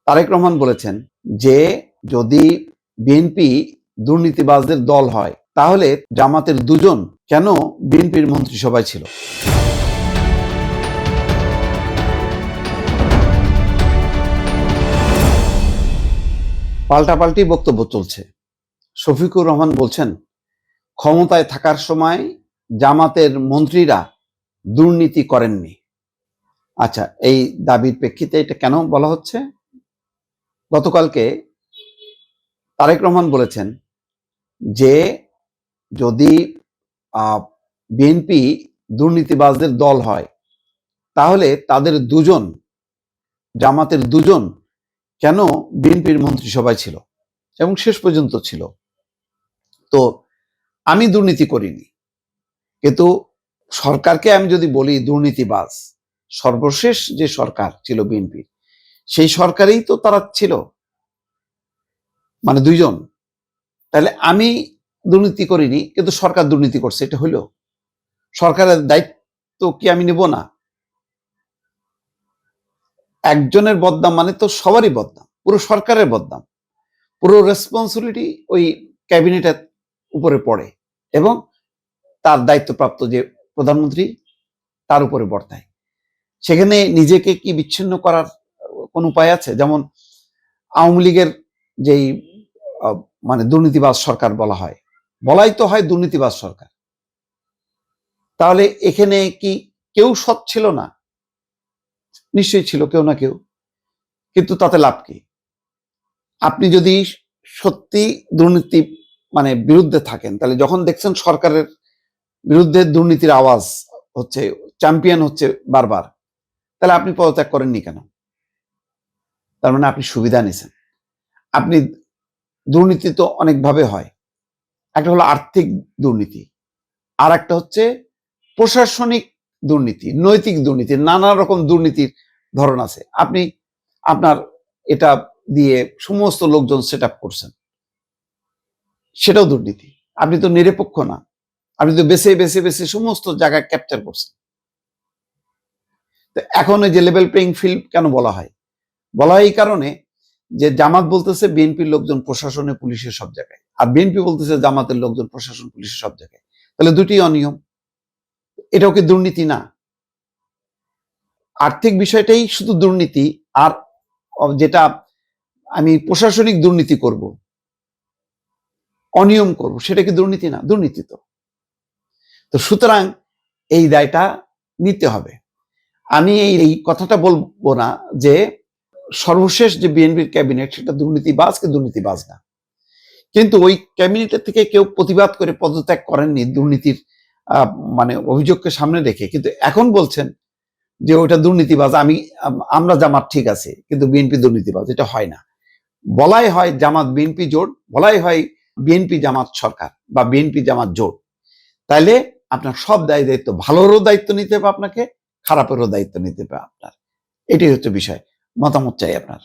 তারেক রহমান বলেছেন যে যদি বিএনপি দুর্নীতিবাজদের দল হয় তাহলে জামাতের দুজন কেন বিএনপির মন্ত্রিসভায় ছিল। পাল্টাপাল্টি বক্তব্য চলছে। শফিকুর রহমান বলছেন ক্ষমতায় থাকার সময় জামাতের মন্ত্রীরা দুর্নীতি করেননি। আচ্ছা, এই দাবির প্রেক্ষিতে এটা কেন বলা হচ্ছে? গতকালকে তারেক রহমান বলেছেন যে যদি বিএনপি দুর্নীতিবাজদের দল হয় তাহলে তাদের দুজন, জামাতের দুজন কেন বিএনপির মন্ত্রিসভায় ছিল এবং শেষ পর্যন্ত ছিল। তো আমি দুর্নীতি করিনি, কিন্তু সরকারকে আমি যদি বলি দুর্নীতিবাজ, সর্বশেষ যে সরকার ছিল বিএনপির, সেই সরকারেই তো তারা ছিল, মানে দুইজন। তাহলে আমি দুর্নীতি করিনি কিন্তু সরকার দুর্নীতি করছে, এটা হইল? সরকারের দায়িত্ব কি আমি নেব না? একজনের বদনাম মানে তো সবারই বদনাম, পুরো সরকারের বদনাম, পুরো রেসপন্সিবিলিটি ওই ক্যাবিনেটের উপরে পড়ে এবং তার দায়িত্বপ্রাপ্ত যে প্রধানমন্ত্রী তার উপরে বর্তায়। সেখানে নিজেকে কি বিচ্ছিন্ন করার কোন উপায় আছে? যেমন আওয়ামী লীগের যেই মানে দুর্নীতিবাজ সরকার বলাই তো হয় দুর্নীতিবাজ সরকার। তাহলে এখানে কি কেউ সৎ ছিল না? নিশ্চয়ই ছিল কেউ না কেউ, কিন্তু তাতে লাভ কি? আপনি যদি সত্যি দুর্নীতি মানে বিরুদ্ধে থাকেন, তাহলে যখন দেখছেন সরকারের বিরুদ্ধে দুর্নীতির আওয়াজ হচ্ছে, চ্যাম্পিয়ন হচ্ছে বারবার, তাহলে আপনি পদত্যাগ করেননি কেন? তার মানে আপনি সুবিধা নিছেন। আপনি দুর্নীতি তো অনেকভাবে হয়, একটা হলো আর্থিক দুর্নীতি, আর একটা হচ্ছে প্রশাসনিক দুর্নীতি, নৈতিক দুর্নীতি, নানা রকম দুর্নীতির ধরন আছে। আপনি আপনার এটা দিয়ে সমস্ত লোকজন সেট আপ করছেন, সেটাও দুর্নীতি। আপনি তো নিরপেক্ষ না, আপনি তো বেছে বেছে বেছে সমস্ত জায়গায় ক্যাপচার করছেন। তো এখন এই যে লেভেল প্লেইং ফিল্ড কেন বলা হয়? বলা হয় এই কারণে যে জামাত বলতেছে বিএনপির লোকজন প্রশাসনে পুলিশের সব জায়গায়, আর বিএনপি বলতেছে জামাতের লোকজন প্রশাসন পুলিশের সব জায়গায়। তাহলে দুটি অনিয়ম। এটাও কি দুর্নীতি না? আর্থিক বিষয়টাই শুধু দুর্নীতি, আর যেটা আমি প্রশাসনিক দুর্নীতি করব, অনিয়ম করব, সেটা কি দুর্নীতি না? দুর্নীতি তো। তো সুতরাং এই দায়টা নিতে হবে। আমি এই কথাটা বলবো না যে সর্বশেষ যে বিএনপির ক্যাবিনেট সেটা দুর্নীতিবাজ কি দুর্নীতিবাজ না, কিন্তু ওই ক্যাবিনেটের থেকে কেউ প্রতিবাদ করে পদত্যাগ করেননি দুর্নীতির মানে অভিযোগকে সামনে রেখে, কিন্তু এখন বলছেন যে ওইটা দুর্নীতিবাজ, আমরা জামাত ঠিক আছে কিন্তু বিএনপি দুর্নীতিবাজ। এটা হয় না। বলাই হয় জামাত বিএনপি জোট, বলাই হয় বিএনপি জামাত সরকার বা বিএনপি জামাত জোট। তাইলে আপনার সব দায়িত্ব, ভালোরও দায়িত্ব নিতে হবে আপনাকে, খারাপেরও দায়িত্ব নিতে হবে আপনার। এটাই হচ্ছে বিষয়। মতামত চাই আপনার।